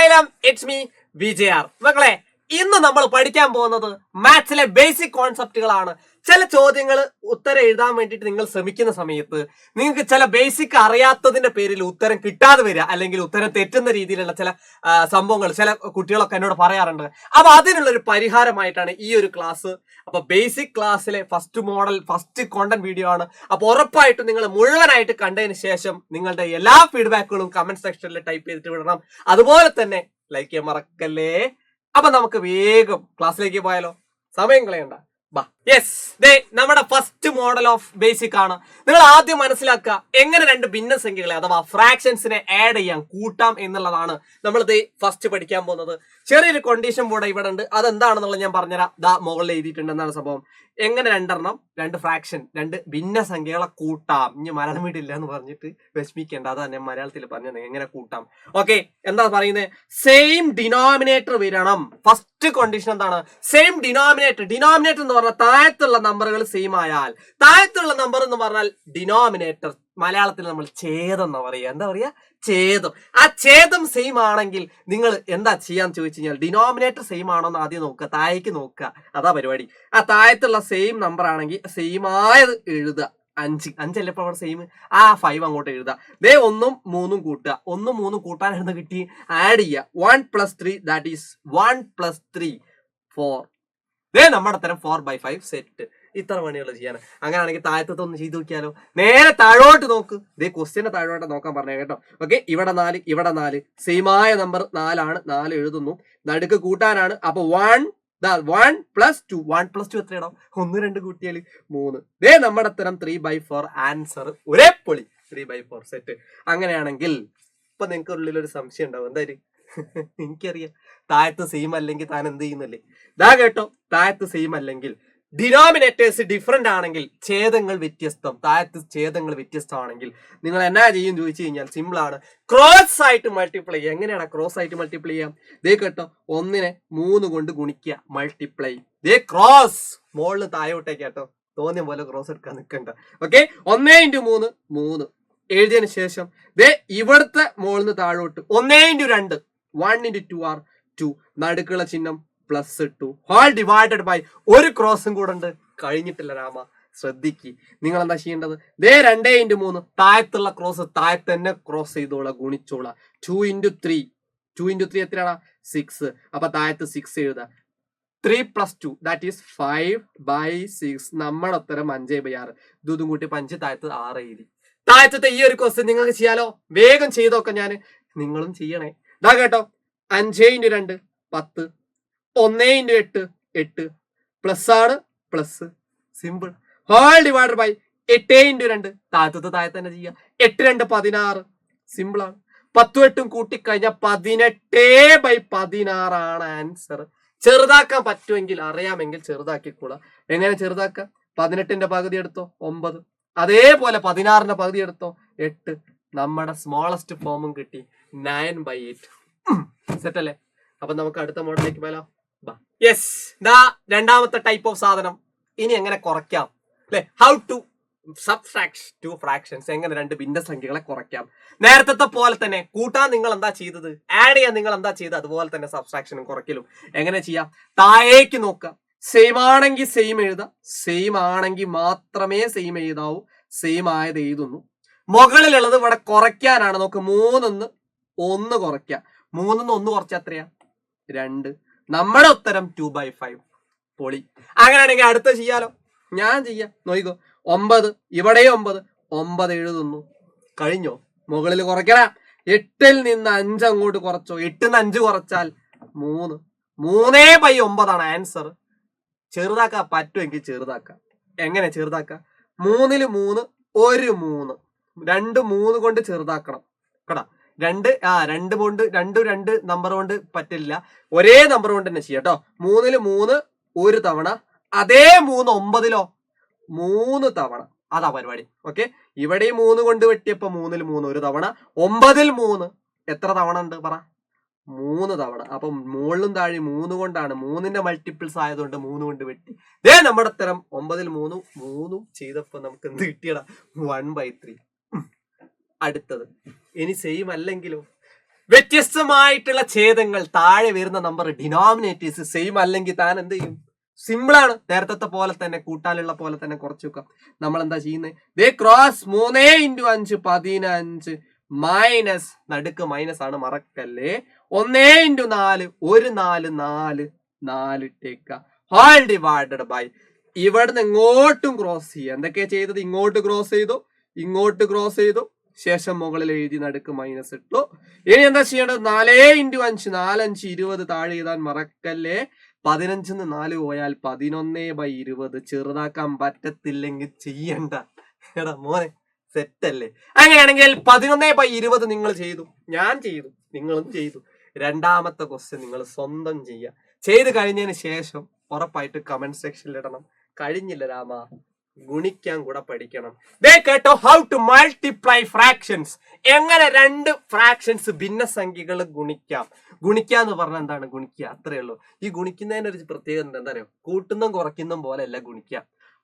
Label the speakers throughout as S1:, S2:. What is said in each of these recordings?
S1: Asylum, it's me, VJR. മക്കളെ ഇന്ന് നമ്മൾ പഠിക്കാൻ പോകുന്നത് മാത്സിലെ ബേസിക് കോൺസെപ്റ്റുകളാണ്. ചില ചോദ്യങ്ങൾ ഉത്തരം എഴുതാൻ വേണ്ടിയിട്ട് നിങ്ങൾ ശ്രമിക്കുന്ന സമയത്ത് നിങ്ങൾക്ക് ചില ബേസിക് അറിയാത്തതിന്റെ പേരിൽ ഉത്തരം കിട്ടാതെ വരിക, അല്ലെങ്കിൽ ഉത്തരം തെറ്റുന്ന രീതിയിലുള്ള ചില സംഭവങ്ങൾ ചില കുട്ടികളൊക്കെ എന്നോട് പറയാറുണ്ട്. അപ്പൊ അതിനുള്ള ഒരു പരിഹാരമായിട്ടാണ് ഈ ഒരു ക്ലാസ്. അപ്പൊ ബേസിക് ക്ലാസ്സിലെ first model first content video ആണ്. അപ്പൊ ഉറപ്പായിട്ടും നിങ്ങൾ മുഴുവനായിട്ട് കണ്ടതിന് ശേഷം നിങ്ങളുടെ എല്ലാ ഫീഡ്ബാക്കുകളും കമന്റ് സെക്ഷനിൽ ടൈപ്പ് ചെയ്തിട്ട് വിടണം. അതുപോലെ തന്നെ ലൈക്ക് ചെയ്യാൻ മറക്കല്ലേ. അപ്പൊ നമുക്ക് വേഗം ക്ലാസ്സിലേക്ക് പോയാലോ, സമയം കളയണ്ട. യെസ്, നമ്മുടെ ഫസ്റ്റ് മോഡൽ ഓഫ് ബേസിക് ആണ്. നിങ്ങൾ ആദ്യം മനസ്സിലാക്കുക എങ്ങനെ രണ്ട് ഭിന്നസംഖ്യകളെ അഥവാ ഫ്രാക്ഷൻസിനെ ആഡ് ചെയ്യാം, കൂട്ടാം എന്നുള്ളതാണ് നമ്മൾ ഫസ്റ്റ് പഠിക്കാൻ പോകുന്നത്. ചെറിയൊരു കണ്ടീഷൻ ബോർഡ് ഇവിടെ ഉണ്ട്, അതെന്താണെന്നുള്ളത് ഞാൻ പറഞ്ഞുതരാം. മുകളിൽ എഴുതിയിട്ടുണ്ട് എന്താണ് സംഭവം. എങ്ങനെ രണ്ട് ഫ്രാക്ഷൻ രണ്ട് ഭിന്നസംഖ്യകളെ കൂട്ടാം. ഇനി മലയാളം വീട്ടില്ല എന്ന് പറഞ്ഞിട്ട് വിഷമിക്കേണ്ട, അതാ ഞാൻ മലയാളത്തിൽ പറഞ്ഞത് എങ്ങനെ കൂട്ടാം. ഓക്കെ, എന്താ പറയുന്നത്? സെയിം ഡിനോമിനേറ്റർ വരണം. ഫസ്റ്റ് കണ്ടീഷൻ എന്താണ്? Same denominator. ഡിനോമിനേറ്റർ എന്ന് പറഞ്ഞാൽ താഴത്തുള്ള നമ്പറുകൾ സെയിം ആയാൽ, താഴത്തുള്ള നമ്പർ എന്ന് പറഞ്ഞാൽ ഡിനോമിനേറ്റർ, മലയാളത്തിൽ നമ്മൾ ഛേദം എന്നാ പറയുക. എന്താ പറയുക? ഛേദം. ആ ഛേദം സെയിം ആണെങ്കിൽ നിങ്ങൾ എന്താ ചെയ്യാന്ന് ചോദിച്ചു കഴിഞ്ഞാൽ ഡിനോമിനേറ്റർ സെയിം ആണോ എന്ന് ആദ്യം നോക്കുക, താഴേക്ക് നോക്കുക. അതാ പരിപാടി. ആ താഴത്തുള്ള സെയിം നമ്പർ ആണെങ്കിൽ സെയിം ആയത് എഴുതുക. 5 ഇപ്പൊ അവിടെ സെയിം, ആ 5 അങ്ങോട്ട് എഴുതുക. 1ഉം 3ഉം കൂട്ടുക. 1ഉം 3ഉം കൂട്ടാനായിരുന്നു കിട്ടി, ആഡ് ചെയ്യുക. 1 + 3 ദാറ്റ് ഈസ് 1 + 3 4. നമ്മുടെ തരം 4/5 സെറ്റ്. ഇത്ര പണിയുള്ള ചെയ്യാൻ. അങ്ങനെയാണെങ്കിൽ താഴത്തെ ഒന്ന് ചെയ്ത് നോക്കിയാലോ. നേരെ താഴോട്ട് നോക്ക്. ക്വസ്റ്റ്യന്റെ താഴോട്ട് നോക്കാൻ പറഞ്ഞേ കേട്ടോ. ഓക്കെ, ഇവിടെ 4 ഇവിടെ 4 സെയിമായ നമ്പർ 4 ആണ്. 4 എഴുതുന്നു. നടുക്ക് കൂട്ടാനാണ്. അപ്പൊ 1 + 2. 1 + 2 എത്രയാണോ? 1 2 കൂട്ടിയാൽ 3. നമ്മുടെ തരം 3/4 ആൻസർ. ഒരേ പൊളി. 3/4 സെറ്റ്. അങ്ങനെയാണെങ്കിൽ ഇപ്പൊ നിങ്ങൾക്ക് ഉള്ളിൽ ഒരു സംശയം ഉണ്ടാവും, എന്തായാലും എനിക്കറിയാം താഴത്ത് സെയിം അല്ലെങ്കിൽ താൻ എന്ത് ചെയ്യുന്നല്ലേ. കേട്ടോ, താഴത്ത് സെയിം അല്ലെങ്കിൽ ഡിനോമിനേറ്റേഴ്സ് ഡിഫറെന്റ് ആണെങ്കിൽ ഛേദങ്ങൾ വ്യത്യസ്തം. താഴത്ത് ഛേദങ്ങൾ വ്യത്യസ്തമാണെങ്കിൽ നിങ്ങൾ എന്നാ ചെയ്യും ചോദിച്ചു കഴിഞ്ഞാൽ സിമ്പിൾ ആണ്. ക്രോസ് ആയിട്ട് മൾട്ടിപ്ലൈ. എങ്ങനെയാണ് ക്രോസ് ആയിട്ട് മൾട്ടിപ്ലൈ ചെയ്യാം? കേട്ടോ, 1നെ 3 കൊണ്ട് ഗുണിക്കുക, മൾട്ടിപ്ലൈ. ക്രോസ് മോളിൽ താഴോട്ടേക്ക് കേട്ടോ, തോന്നിയ പോലെ ക്രോസ് എടുക്കാൻ നിൽക്കണ്ട. ഓക്കെ, 1 × 3 3 എഴുതിയതിനു ശേഷം ഇവിടുത്തെ മോളിന്ന് താഴോട്ട് 1 × 2 1 × 2 are 2. നടുക്കുള്ള ചിഹ്നം +2 ഹോൾ ഡിവൈഡഡ് ബൈ ഒരു ക്രോസും കൂടെ ഉണ്ട്. കഴിഞ്ഞിട്ടില്ല രാമ, ശ്രദ്ധിക്ക്. നിങ്ങൾ എന്താ ചെയ്യേണ്ടത്? 2 × 3 താഴത്തുള്ള ക്രോസ് താഴത്ത് തന്നെ ക്രോസ് ചെയ്തോളാം, ഗുണിച്ചോളാം. 2 × 3 2 × 3 എത്രയാണ്? 6. അപ്പൊ താഴത്ത് 6 എഴുതാം. 3 + 2 ദാറ്റ് ഈസ് 5/6. നമ്മുടെ ഉത്തരം 5/6. ഇതും കൂട്ടി 5 താഴത്ത് 6 എഴുതി. താഴത്തെ ഈ ഒരു ക്വസ്റ്റ്യൻ നിങ്ങൾക്ക് ചെയ്യാലോ. വേഗം ചെയ്തോക്കെ ഞാൻ, നിങ്ങളും ചെയ്യണേ. കേട്ടോ, 5 × 2 10. 1 × 8 8. പ്ലസ് ആണ്, plus. Simple. Whole divided by 8 × 2 താഴത്തെ തന്നെ ചെയ്യാം. 8 2 16. സിമ്പിൾ ആണ്. 10ഉം 8ഉം കൂട്ടിക്കഴിഞ്ഞാൽ 18/16 ആണ് ആൻസർ. ചെറുതാക്കാൻ പറ്റുമെങ്കിൽ അറിയാമെങ്കിൽ ചെറുതാക്കിക്കോളാം. എങ്ങനെ ചെറുതാക്കാം? 18ന്റെ പകുതി എടുത്തോ 9. അതേപോലെ 16ന്റെ പകുതി എടുത്തോ 8. നമ്മുടെ സ്മോളസ്റ്റ് ഫോമും കിട്ടി 9/8. സെറ്റ് അല്ലേ? അപ്പൊ നമുക്ക് അടുത്ത മോഡലിലേക്ക് പോയാലോ. യെസ്, രണ്ടാമത്തെ ടൈപ്പ് ഓഫ് സാധനം. ഇനി എങ്ങനെ കുറയ്ക്കാം അല്ലെ? How to subtract 2 fractions. എങ്ങനെ രണ്ട് ഭിന്നസംഖ്യകളെ കുറയ്ക്കാം. നേരത്തെ പോലെ തന്നെ കൂട്ടാൻ നിങ്ങൾ എന്താ ചെയ്തത്, ആഡ് ചെയ്യാൻ നിങ്ങൾ എന്താ ചെയ്തത്, അതുപോലെ തന്നെ സബ്ട്രാക്ഷനും കുറയ്ക്കലും എങ്ങനെ ചെയ്യാം? താഴേക്ക് നോക്കാം. സെയിം ആണെങ്കിൽ സെയിം എഴുതാം, സെയിം ആണെങ്കിൽ മാത്രമേ സെയിം എഴുതാവൂ. സെയിം ആയത് എഴുതുന്നു. മുകളിലുള്ളത് ഇവിടെ കുറയ്ക്കാനാണ്. നോക്ക്, 3ന്ന് 1 കുറയ്ക്കാം. 3ന്ന് 1 കുറച്ചാൽ എത്രയാ? 2. നമ്മുടെ ഉത്തരം 2/5. പൊളി. അങ്ങനെയാണെങ്കിൽ അടുത്ത ചെയ്യാലോ. ഞാൻ ചെയ്യാം, നോക്കിക്കോ. 9 ഇവിടെ 9 എഴുതുന്നു. കഴിഞ്ഞോ? മുകളിൽ കുറയ്ക്കണം. 8ൽ നിന്ന് 5 അങ്ങോട്ട് കുറച്ചോ. 8ന്ന് 5 കുറച്ചാൽ 3. 3/9 ആൻസർ. ചെറുതാക്കാൻ പറ്റുമെങ്കിൽ ചെറുതാക്കാം. എങ്ങനെ ചെറുതാക്കാം? 3ൽ 3 1 3. 2 3 കൊണ്ട് ചെറുതാക്കണം കേട്ടാ. 2 കൊണ്ട് 2 നമ്പർ കൊണ്ട് പറ്റില്ല, ഒരേ നമ്പർ കൊണ്ട് തന്നെ ചെയ്യാം കേട്ടോ. 3ൽ 3 ഒരു തവണ, അതേ 3 9ലോ 3 തവണ. അതാ പരിപാടി. ഓക്കെ, ഇവിടെയും 3 കൊണ്ട് വെട്ടിയപ്പോ 3ൽ 3 ഒരു തവണ, 9ൽ 3 എത്ര തവണ ഉണ്ട് പറ? 3 തവണ. അപ്പൊ മുകളിലും താഴെ 3 കൊണ്ടാണ്. 3ന്റെ മൾട്ടിപ്പിൾസ് ആയതുകൊണ്ട് 3 കൊണ്ട് വെട്ടി. നമ്മുടെ ഉത്തരം 9ൽ 3 ചെയ്തപ്പോ നമുക്ക് എന്ത് കിട്ടിയടാ? 1/3. അടുത്തത് ഇനി സെയിം അല്ലെങ്കിലോ വ്യത്യസ്തമായിട്ടുള്ള ഛേദങ്ങൾ, താഴെ വരുന്ന നമ്പർ ഡിനോമിനേറ്റേഴ്സ് സെയിം അല്ലെങ്കിൽ താൻ എന്ത് ചെയ്യും? സിമ്പിൾ ആണ്. നേരത്തെ പോലെ തന്നെ കൂട്ടാനുള്ള പോലെ തന്നെ കുറച്ച് വെക്കാം. നമ്മൾ എന്താ ചെയ്യുന്നത്? ദേ ക്രോസ് 3 × 5 15 മൈനസ് നടുക്ക് മൈനസ് ആണ്, മറക്കല്ലേ. 1 × 4 1 4 4 4 ഇട്ടേക്ക ഹോൾ ഡിവൈഡഡ് ബൈ ഇവിടുന്ന് ഇങ്ങോട്ടും ക്രോസ് ചെയ്യുക. എന്തൊക്കെയാ ചെയ്തത്? ഇങ്ങോട്ട് ക്രോസ് ചെയ്തു, ഇങ്ങോട്ട് ക്രോസ് ചെയ്തു, ശേഷം മുകളിൽ എഴുതി നടുക്ക് മൈനസ് ഇട്ടു. ഇനി എന്താ ചെയ്യേണ്ടത്? 4 × 5 4 5 20 താഴെ എഴുതാൻ മറക്കല്ലേ. 15 4 പോയാൽ 11/20. ചെറുതാക്കാൻ പറ്റത്തില്ലെങ്കിൽ ചെയ്യണ്ട. എടാ മോനെ സെറ്റല്ലേ? അങ്ങനെയാണെങ്കിൽ 11/20 നിങ്ങൾ ചെയ്തു, ഞാൻ ചെയ്തു, നിങ്ങളും ചെയ്തു. രണ്ടാമത്തെ ക്വസ്റ്റ്യൻ നിങ്ങൾ സ്വന്തം ചെയ്യുക. ചെയ്ത് കഴിഞ്ഞതിന് ശേഷം ഉറപ്പായിട്ട് കമന്റ് സെക്ഷനിൽ ഇടണം. കഴിഞ്ഞില്ല രാമ, ഗുണിക്കാൻ കൂടെ പഠിക്കണം. ദേ കേട്ടോ, ഹൗ ടു മൾട്ടിപ്ലൈ ഫ്രാക്ഷൻസ്. എങ്ങനെ രണ്ട് ഫ്രാക്ഷൻസ് ഭിന്നസംഖ്യകൾ ഗുണിക്കാം. ഗുണിക്കാന്ന് പറഞ്ഞാൽ എന്താണ്? ഗുണിക്കുക, അത്രയേ ഉള്ളൂ. ഈ ഗുണിക്കുന്നതിന് ഒരു പ്രത്യേകത എന്താ അറിയോ? കൂട്ടുന്നതും കുറയ്ക്കുന്നതും പോലെ അല്ല ഗുണിക്കുക.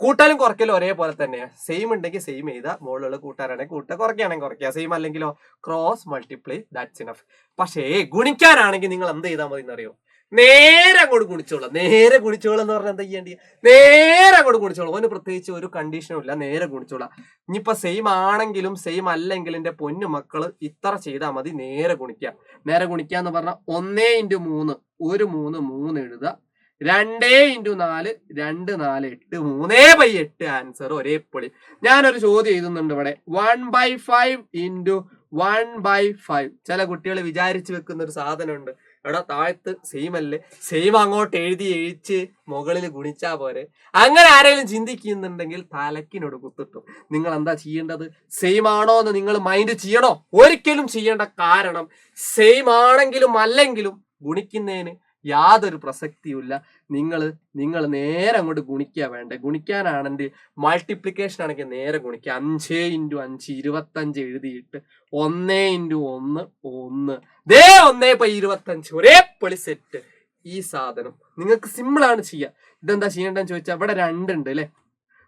S1: കൂട്ടാലും കുറയ്ക്കലും ഒരേപോലെ തന്നെയാണ്. സെയിം ഉണ്ടെങ്കിൽ സെയിം ചെയ്താൽ മുകളിലുള്ള കൂട്ടാനാണെങ്കിൽ കൂട്ടുക, കുറയ്ക്കുകയാണെങ്കിൽ കുറയ്ക്കുക. സെയിം അല്ലെങ്കിലോ ക്രോസ് മൾട്ടിപ്ലൈ, ദാറ്റ്സ് ഇനഫ്. പക്ഷേ ഗുണിക്കാനാണെങ്കിൽ നിങ്ങൾ എന്ത് ചെയ്താൽ മതി എന്നറിയോ? നേരെ അങ്ങോട്ട് ഗുണിച്ചോളാം. നേരെ ഗുണിച്ചോളാം എന്ന് പറഞ്ഞാൽ എന്താ ചെയ്യേണ്ടി? നേരെ അങ്ങോട്ട് ഗുണിച്ചോളാം. അവന് പ്രത്യേകിച്ച് ഒരു കണ്ടീഷനും ഇല്ല, നേരെ ഗുണിച്ചോളാം. ഇനിയിപ്പോ സെയിം ആണെങ്കിലും സെയിം അല്ലെങ്കിലും എന്റെ പൊന്നു മക്കള് ഇത്ര ചെയ്താൽ മതി. നേരെ ഗുണിക്കുക. നേരെ ഗുണിക്കുക എന്ന് പറഞ്ഞാൽ 1 × 3 1 3 3 എഴുതുക. 2 × 4 2 4 8 3/8 ആൻസർ ഒരേ പൊളി. ഞാനൊരു ചോദ്യം എഴുതുന്നുണ്ട് ഇവിടെ. 1/5 × 1/5. ചില കുട്ടികൾ വിചാരിച്ചു വെക്കുന്ന ഒരു സാധനമുണ്ട്. എടാ താഴത്ത് സെയിം അല്ലേ, സെയിം അങ്ങോട്ട് എഴുതിച്ച് മുകളിൽ ഗുണിച്ചാ പോരെ. അങ്ങനെ ആരെങ്കിലും ചിന്തിക്കുന്നുണ്ടെങ്കിൽ തലക്കിനോട് കുത്തിട്ടും. നിങ്ങൾ എന്താ ചെയ്യേണ്ടത്? സെയിം ആണോ എന്ന് നിങ്ങൾ മൈൻഡ് ചെയ്യണോ? ഒരിക്കലും ചെയ്യേണ്ട. കാരണം സെയിം ആണെങ്കിലും അല്ലെങ്കിലും ഗുണിക്കുന്നതിന് യാതൊരു പ്രസക്തിയുമില്ല. നിങ്ങൾ നേരെ അങ്ങോട്ട് ഗുണിക്കുക വേണ്ടേ. ഗുണിക്കാനാണെങ്കിൽ മൾട്ടിപ്ലിക്കേഷൻ ആണെങ്കിൽ നേരെ ഗുണിക്കുക. 5 × 5 25 എഴുതിയിട്ട് 1 × 1 1 ദേ 1/25 ഒരേ പൊളി സെറ്റ്. ഈ സാധനം നിങ്ങൾക്ക് സിമ്പിൾ ആണ് ചെയ്യുക. ഇതെന്താ ചെയ്യേണ്ടതെന്ന് ചോദിച്ചാൽ ഇവിടെ 2 ഉണ്ട് അല്ലെ.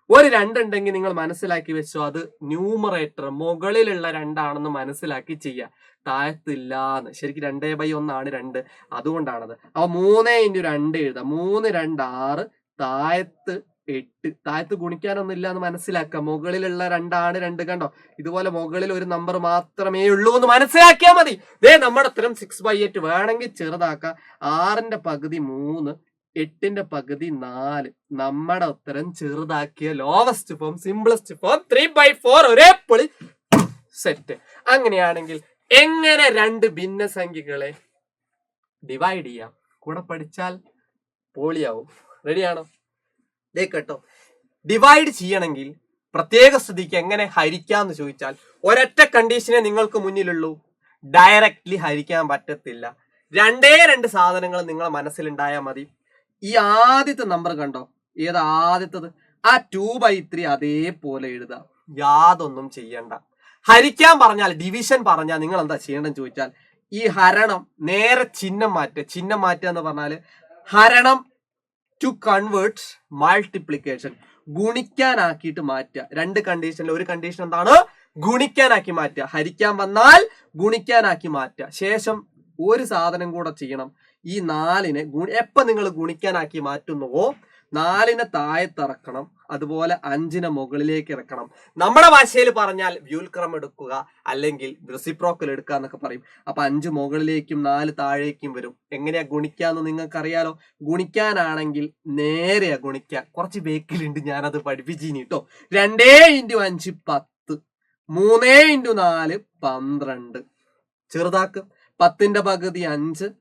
S1: ഒരു 2 ഉണ്ടെങ്കിൽ നിങ്ങൾ മനസ്സിലാക്കി വെച്ചോ, അത് ന്യൂമറേറ്റർ മുകളിലുള്ള 2 ആണെന്ന് മനസ്സിലാക്കി ചെയ്യുക. താഴത്തില്ലാന്ന്. ശരിക്കും 2/1 ആണ് 2, അതുകൊണ്ടാണത്. അപ്പൊ 3 × 2 എഴുതാം. 3 2 6 താഴത്ത് 8. താഴത്ത് ഗുണിക്കാനൊന്നും ഇല്ല എന്ന് മനസ്സിലാക്കുക. മുകളിലുള്ള 2 ആണ് 2. കണ്ടോ, ഇതുപോലെ മുകളിൽ ഒരു നമ്പർ മാത്രമേ ഉള്ളൂ എന്ന് മനസ്സിലാക്കിയാൽ മതി. ദേ നമ്മുടെ ഉത്തരം 6/8. വേണമെങ്കിൽ ചെറുതാക്കാം. 6ന്റെ പകുതി 3, 8ന്റെ പകുതി 4. നമ്മുടെ ഉത്തരം ചെറുതാക്കിയ ലോവസ്റ്റ് ഫോം, സിംപ്ലസ്റ്റ് ഫോം 3/4 ഒരേ പൊളി സെറ്റ്. അങ്ങനെയാണെങ്കിൽ എങ്ങനെ രണ്ട് ഭിന്നസംഖ്യകളെ ഡിവൈഡ് ചെയ്യാം? കൂടെ പഠിച്ചാൽ പോളിയാവും. റെഡിയാണോ? ദേ കേട്ടോ, ഡിവൈഡ് ചെയ്യണമെങ്കിൽ പ്രത്യേക സ്ഥിതിക്ക് എങ്ങനെ ഹരിക്കാന്ന് ചോദിച്ചാൽ ഒരൊറ്റ കണ്ടീഷനെ നിങ്ങൾക്ക് മുന്നിലുള്ളൂ. ഡയറക്റ്റ്ലി ഹരിക്കാൻ പറ്റത്തില്ല. 2 സാധനങ്ങൾ നിങ്ങളെ മനസ്സിലുണ്ടായാൽ മതി. ഈ ആദ്യത്തെ നമ്പർ കണ്ടോ, ഏത് ആദ്യത്തത്? ആ 2/3 അതേപോലെ എഴുതുക. യാതൊന്നും ചെയ്യണ്ട. ഹരിക്കാൻ പറഞ്ഞാൽ, ഡിവിഷൻ പറഞ്ഞാൽ നിങ്ങൾ എന്താ ചെയ്യേണ്ടതെന്ന് ചോദിച്ചാൽ ഈ ഹരണം നേരെ ചിഹ്നം മാറ്റുക എന്ന് പറഞ്ഞാൽ ഹരണം ടു കൺവേർട്ട് മൾട്ടിപ്ലിക്കേഷൻ, ഗുണിക്കാനാക്കിയിട്ട് മാറ്റുക. 2 കണ്ടീഷനിൽ ഒരു കണ്ടീഷൻ എന്താണ്? ഗുണിക്കാനാക്കി മാറ്റുക. ഹരിക്കാൻ വന്നാൽ ഗുണിക്കാനാക്കി മാറ്റുക. ശേഷം ഒരു സാധനം കൂടെ ചെയ്യണം. ഈ 4നെ എപ്പോ നിങ്ങൾ ഗുണിക്കാനാക്കി മാറ്റുന്നുവോ 4നെ താഴത്തിറക്കണം, അതുപോലെ 5നെ മുകളിലേക്ക് ഇറക്കണം. നമ്മുടെ ഭാഷയിൽ പറഞ്ഞാൽ വ്യൂൽക്രമം എടുക്കുക, അല്ലെങ്കിൽ റെസിപ്രോക്കൽ എടുക്കുക എന്നൊക്കെ പറയും. അപ്പൊ 5 മുകളിലേക്കും 4 താഴേക്കും വരും. എങ്ങനെയാ ഗുണിക്കാന്ന് നിങ്ങൾക്ക് അറിയാലോ. ഗുണിക്കാനാണെങ്കിൽ നേരെയാ ഗുണിക്കുക. കുറച്ച് ബേക്കിലുണ്ട്, ഞാനത് പഠിപ്പിച്ചിനി കേട്ടോ. 2 × 5 10, 3 × 4 12. ചെറുതാക്കും. 10ന്റെ പകുതി 5,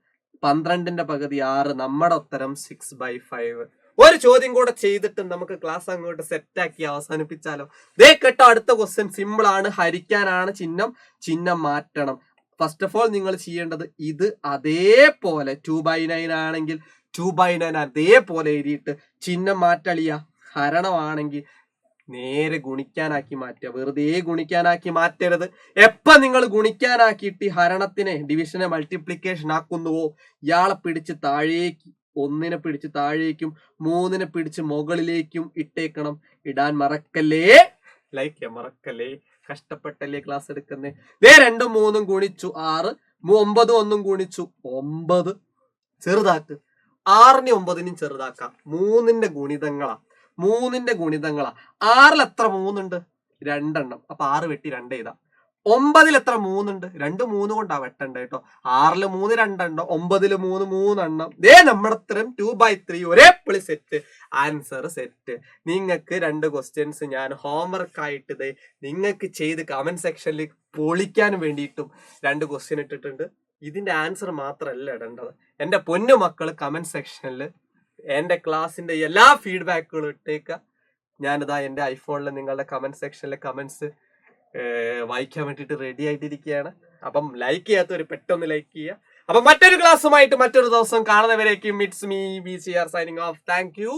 S1: 12ന്റെ പകുതി 6. നമ്മുടെ ഉത്തരം 6/5. ഒരു ചോദ്യം കൂടെ ചെയ്തിട്ട് നമുക്ക് ക്ലാസ് അങ്ങോട്ട് സെറ്റാക്കി അവസാനിപ്പിച്ചാലോ? ദേ കേട്ടോ, അടുത്ത ക്വസ്റ്റ്യൻ സിമ്പിൾ ആണ്. ഹരിക്കാനാണ് ചിഹ്നം മാറ്റണം. ഫസ്റ്റ് ഓഫ് ഓൾ നിങ്ങൾ ചെയ്യേണ്ടത് ഇത് അതേപോലെ 2/9 ആണെങ്കിൽ 2/9 അതേപോലെ എഴുതിയിട്ട് ചിഹ്നം മാറ്റളിയ. ഹരണമാണെങ്കിൽ നേരെ ഗുണിക്കാനാക്കി മാറ്റുക. വെറുതെ ഗുണിക്കാനാക്കി മാറ്റരുത്. എപ്പോ നിങ്ങൾ ഗുണിക്കാനാക്കിയിട്ട് ഹരണത്തിനെ ഡിവിഷനെ മൾട്ടിപ്ലിക്കേഷൻ ആക്കുന്നുവോ ഇയാളെ പിടിച്ച് താഴേക്ക്, 1നെ പിടിച്ച് താഴേക്കും 3നെ പിടിച്ച് മുകളിലേക്കും ഇട്ടേക്കണം. ഇടാൻ മറക്കല്ലേ. ലൈക്ക് ചെയ്യാൻ മറക്കല്ലേ. കഷ്ടപ്പെട്ടല്ലേ ക്ലാസ് എടുക്കുന്നേ. 2 3 ഗുണിച്ചു 6, 9 ഒന്നും ഗുണിച്ചു 9 ചെറുതാക്ക്. 6നെ 9നും ചെറുതാക്കാം. 3ന്റെ ഗുണിതങ്ങളാ. 6ൽ എത്ര 3 ഉണ്ട്? 2 എണ്ണം. അപ്പൊ 6 വെട്ടി 2 എഴുതാം. 9ൽ എത്ര 3 ഉണ്ട്? 2 3 കൊണ്ടാ വെട്ടണ്ട കേട്ടോ. 6ൽ 3 2 എണ്ണം, 9ൽ 3 3 എണ്ണം. നമ്മുടെ ഉത്തരം 2/3 ഒരേ പൊളി സെറ്റ്. Answer set. നിങ്ങൾക്ക് 2 ക്വസ്റ്റ്യൻസ് ഞാൻ ഹോംവർക്ക് ആയിട്ട് നിങ്ങൾക്ക് ചെയ്ത് കമന്റ് സെക്ഷനിൽ പൊളിക്കാൻ വേണ്ടിയിട്ടും 2 ക്വസ്റ്റ്യൻ ഇട്ടിട്ടുണ്ട്. ഇതിന്റെ ആൻസർ മാത്രമല്ല ഇടേണ്ടത്. എന്റെ പൊന്നു മക്കള് കമന്റ് സെക്ഷനിൽ എന്റെ ക്ലാസ്സിന്റെ എല്ലാ ഫീഡ്ബാക്കുകളും ഇട്ടേക്കുക. ഞാനിതാ എന്റെ ഐഫോണിൽ നിങ്ങളുടെ കമന്റ് സെക്ഷനിലെ കമന്റ്സ് വായിക്കാൻ വേണ്ടിയിട്ട് റെഡി ആയിട്ടിരിക്കുകയാണ്. അപ്പം ലൈക്ക് ചെയ്യാത്തവർ പെട്ടെന്ന് ലൈക്ക് ചെയ്യുക. അപ്പൊ മറ്റൊരു ക്ലാസ്സുമായിട്ട് മറ്റൊരു ദിവസം കാണുന്നവരേക്കും it's me VCR signing off. Thank U.